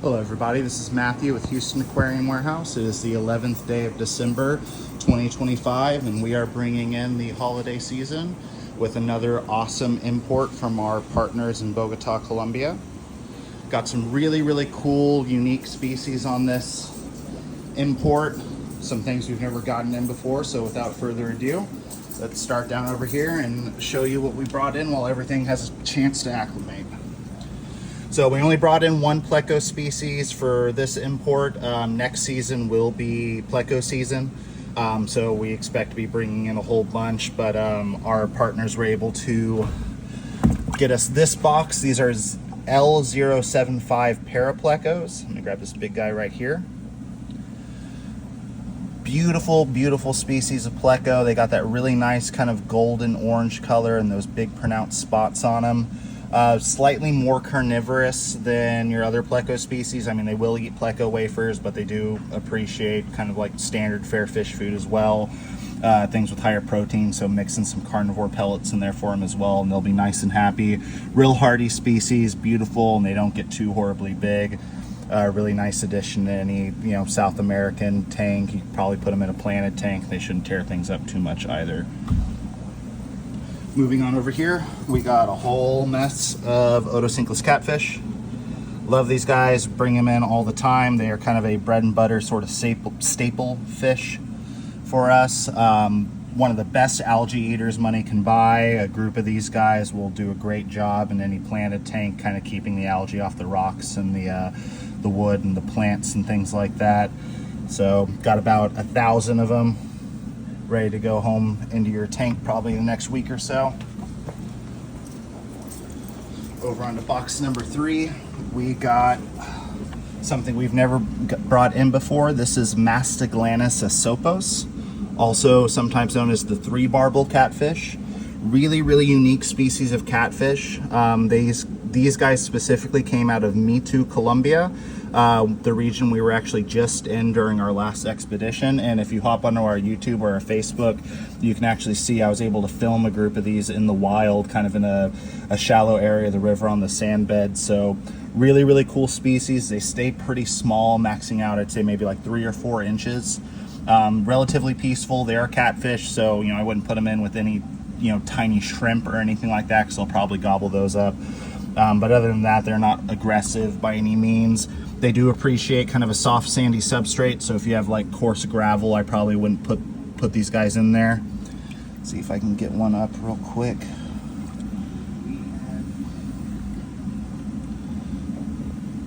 Hello everybody, this is Matthew with Houston Aquarium Warehouse. It is the 11th day of December 2025 and we are bringing in the holiday season with another awesome import from our partners in Bogota, Colombia. Got some really cool, unique species on this import, some things we've never gotten in before. So without further ado, let's start down over here and show you what we brought in while everything has a chance to acclimate. So we only brought in one pleco species for this import. Next season will be pleco season. So we expect to be bringing in a whole bunch, but our partners were able to get us this box. These are L075 Paraplecos. Let me grab this big guy right here. Beautiful species of pleco. They got that really nice kind of golden orange color and those big pronounced spots on them. Slightly more carnivorous than your other pleco species. I mean, they will eat pleco wafers, but they do appreciate kind of like standard fair fish food as well. Things with higher protein, so mixing some carnivore pellets in there for them as well, and they'll be nice and happy. Real hardy species, beautiful, and they don't get too horribly big. Really nice addition to any, South American tank. You could probably put them in a planted tank. They shouldn't tear things up too much either. Moving on over here, we got a whole mess of Otocinclus catfish. Love these guys, bring them in all the time. They are kind of a bread and butter sort of staple fish for us. One of the best algae eaters money can buy. A group of these guys will do a great job in any planted tank, kind of keeping the algae off the rocks and the wood and the plants and things like that. So got about 1,000 of them ready to go home into your tank probably in the next week or so. Over on to box number 3, we got something we've never brought in before. This is Mastaglanis asopos, also sometimes known as the 3-barbel catfish. Really unique species of catfish. These guys specifically came out of Mitu, Colombia, the region we were actually just in during our last expedition. And if you hop onto our YouTube or our Facebook, you can actually see I was able to film a group of these in the wild, kind of in a shallow area of the river on the sand bed. So really cool species. They stay pretty small, maxing out, I'd say maybe like 3 or 4 inches. Relatively peaceful. They are catfish, so I wouldn't put them in with any tiny shrimp or anything like that, because they'll probably gobble those up. But other than that, they're not aggressive by any means. They do appreciate kind of a soft sandy substrate, so if you have like coarse gravel, I probably wouldn't put these guys in there. Let's see if I can get one up real quick.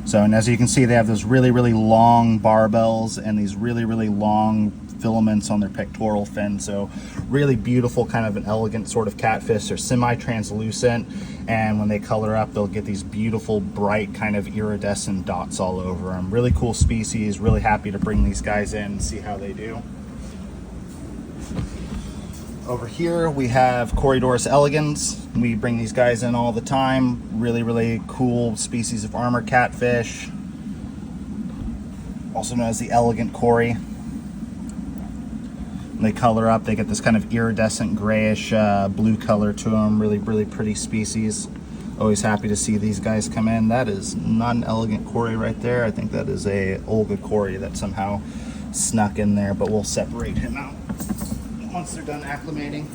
So, and as you can see, they have those really long barbels and these really long filaments on their pectoral fin. So really beautiful, kind of an elegant sort of catfish. They're semi-translucent, and when they color up, they'll get these beautiful bright kind of iridescent dots all over them. Really cool species. Really happy to bring these guys in and see how they do. Over here we have Corydoras elegans. We bring these guys in all the time. Really cool species of armor catfish, also known as the elegant Cory. When they color up, they get this kind of iridescent grayish blue color to them. Really pretty species. Always happy to see these guys come in. That is not an elegant Cory right there. I think that is a Olga Cory that somehow snuck in there, but we'll separate him out once they're done acclimating.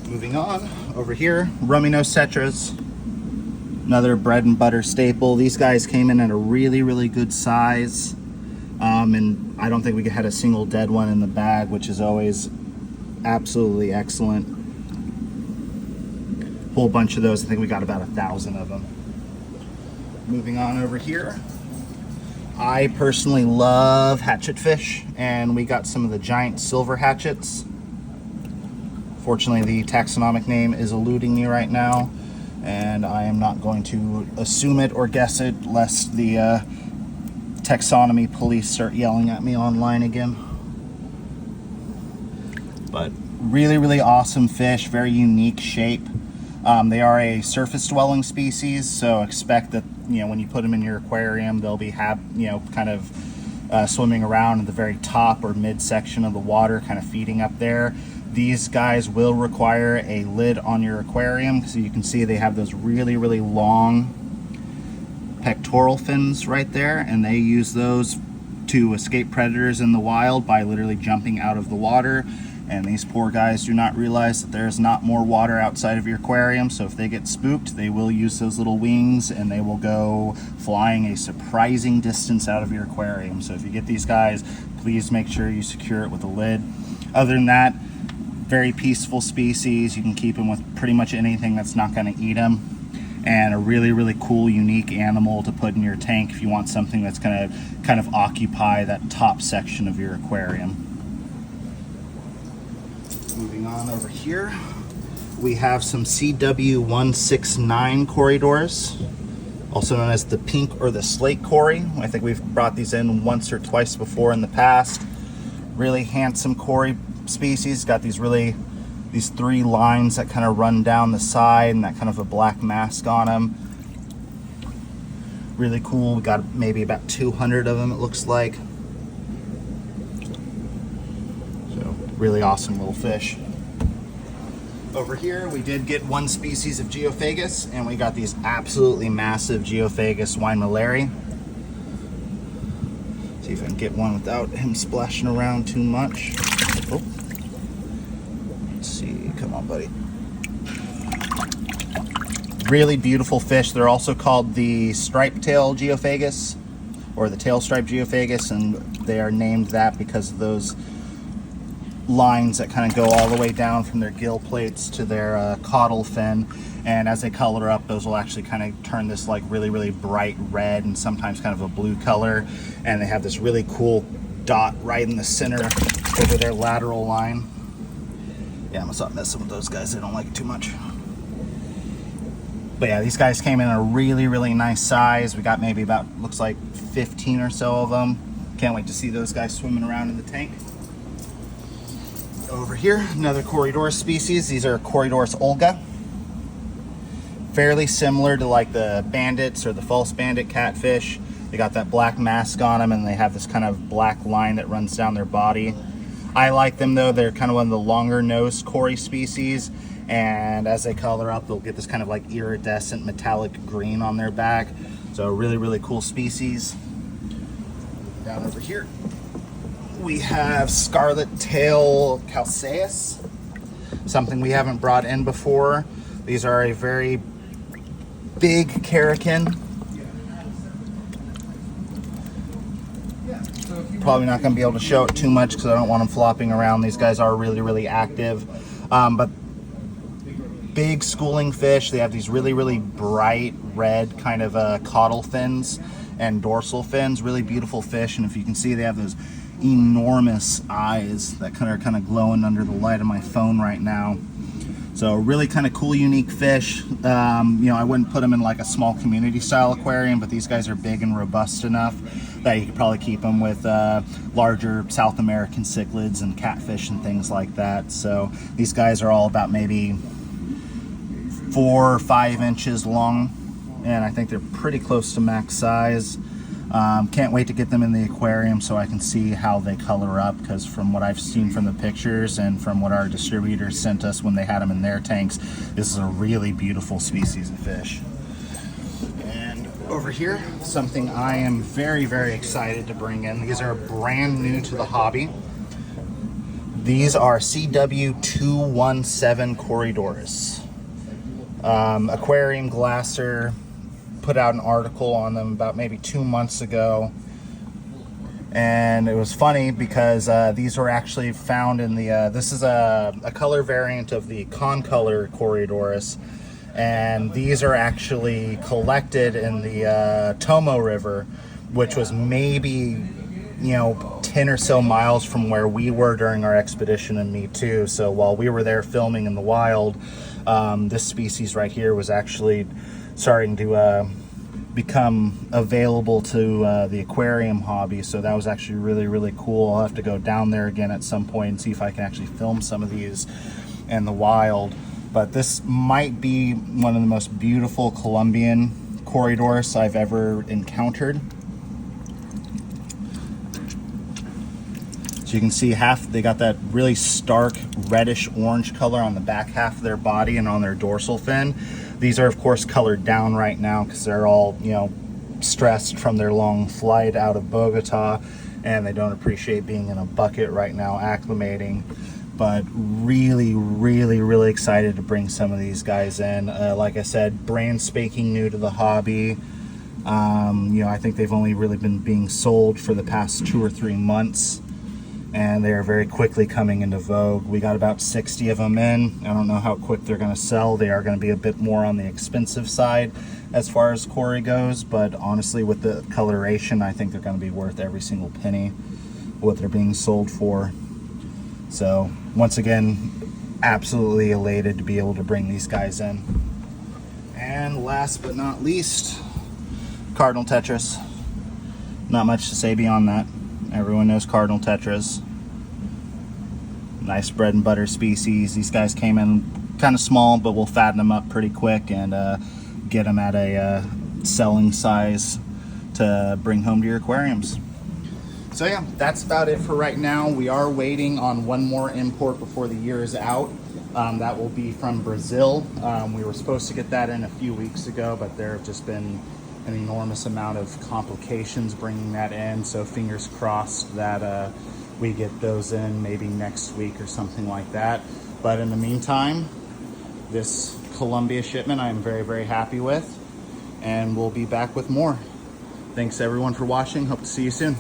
Moving on, over here, Rummy tetras. Another bread and butter staple. These guys came in at a really good size. And I don't think we had a single dead one in the bag, which is always absolutely excellent. Whole bunch of those. I think we got about 1,000 of them. Moving on over here, I personally love hatchet fish, and we got some of the giant silver hatchets. Fortunately, the taxonomic name is eluding me right now, and I am not going to assume it or guess it, lest the taxonomy police start yelling at me online again. But really awesome fish, very unique shape. They are a surface dwelling species, so expect that when you put them in your aquarium, they'll be kind of swimming around at the very top or midsection of the water, kind of feeding up there. These guys will require a lid on your aquarium, so you can see they have those really long pectoral fins right there, and they use those to escape predators in the wild by literally jumping out of the water. And these poor guys do not realize that there's not more water outside of your aquarium, so if they get spooked, they will use those little wings and they will go flying a surprising distance out of your aquarium. So if you get these guys, please make sure you secure it with a lid. Other than that, very peaceful species. You can keep them with pretty much anything that's not going to eat them. And a really, really cool, unique animal to put in your tank if you want something that's going to kind of occupy that top section of your aquarium. Moving on over here, we have some CW169 Corydoras, also known as the pink or the slate cory. I think we've brought these in once or twice before in the past. Really handsome cory species. Got these three lines that kind of run down the side and that kind of a black mask on them. Really cool. We got maybe about 200 of them, it looks like. So really awesome little fish. Over here we did get one species of Geophagus, and we got these absolutely massive Geophagus wine malari. See if I can get one without him splashing around too much. Oh. Let's see, come on buddy. Really beautiful fish. They're also called the striped tail Geophagus, or the tail stripe Geophagus, and they are named that because of those lines that kind of go all the way down from their gill plates to their caudal fin. And as they color up, those will actually kind of turn this like really, really bright red and sometimes kind of a blue color. And they have this really cool dot right in the center over their lateral line. Yeah, I'm gonna stop messing with those guys. They don't like it too much. But yeah, these guys came in a really, really nice size. We got maybe about, looks like 15 or so of them. Can't wait to see those guys swimming around in the tank. Over here, another Corydoras species. These are Corydoras olga. Fairly similar to like the bandits or the false bandit catfish. They got that black mask on them and they have this kind of black line that runs down their body. I like them though. They're kind of one of the longer nosed cory species, and as they color up, they'll get this kind of like iridescent metallic green on their back. So really, really cool species. Down over here, we have Scarlet tail calcas, something we haven't brought in before. These are a very big caracan. Probably not going to be able to show it too much because I don't want them flopping around. These guys are really, really active. But big schooling fish. They have these really, really bright red kind of caudal fins and dorsal fins. Really beautiful fish. And if you can see, they have those enormous eyes that are kind of glowing under the light of my phone right now. So really kind of cool, unique fish. You know, I wouldn't put them in like a small community style aquarium, but these guys are big and robust enough that you could probably keep them with larger South American cichlids and catfish and things like that. So these guys are all about maybe 4 or 5 inches long, and I think they're pretty close to max size. Can't wait to get them in the aquarium so I can see how they color up, because from what I've seen from the pictures and from what our distributors sent us when they had them in their tanks, this is a really beautiful species of fish. And over here, something I am very, very excited to bring in. These are brand new to the hobby. These are CW217 Corydoras. Aquarium Glasser put out an article on them about maybe 2 months ago, and it was funny because these were actually found in the this is a color variant of the concolor Corydoras, and these are actually collected in the Tomo River, which was maybe 10 or so miles from where we were during our expedition in Me Too. So while we were there filming in the wild, this species right here was actually starting to become available to the aquarium hobby. So that was actually really, really cool. I'll have to go down there again at some point and see if I can actually film some of these in the wild. But this might be one of the most beautiful Colombian Corydoras I've ever encountered. So you can see they got that really stark reddish orange color on the back half of their body and on their dorsal fin. These are of course colored down right now because they're all stressed from their long flight out of Bogota, and they don't appreciate being in a bucket right now acclimating. But really, really, really excited to bring some of these guys in. Like I said, brand spanking new to the hobby. I think they've only really been being sold for the past 2 or 3 months, and they are very quickly coming into vogue. We got about 60 of them in. I don't know how quick they're going to sell. They are going to be a bit more on the expensive side as far as Cory goes, but honestly, with the coloration, I think they're going to be worth every single penny what they're being sold for. So once again, absolutely elated to be able to bring these guys in. And last but not least, cardinal tetras. Not much to say beyond that. Everyone knows cardinal tetras. Nice bread and butter species. These guys came in kind of small, but we'll fatten them up pretty quick and get them at a selling size to bring home to your aquariums. So yeah, that's about it for right now. We are waiting on one more import before the year is out. That will be from Brazil. We were supposed to get that in a few weeks ago, but there have just been an enormous amount of complications bringing that in. So fingers crossed that we get those in maybe next week or something like that. But in the meantime, this Colombia shipment I'm very, very happy with, and we'll be back with more. Thanks everyone for watching. Hope to see you soon.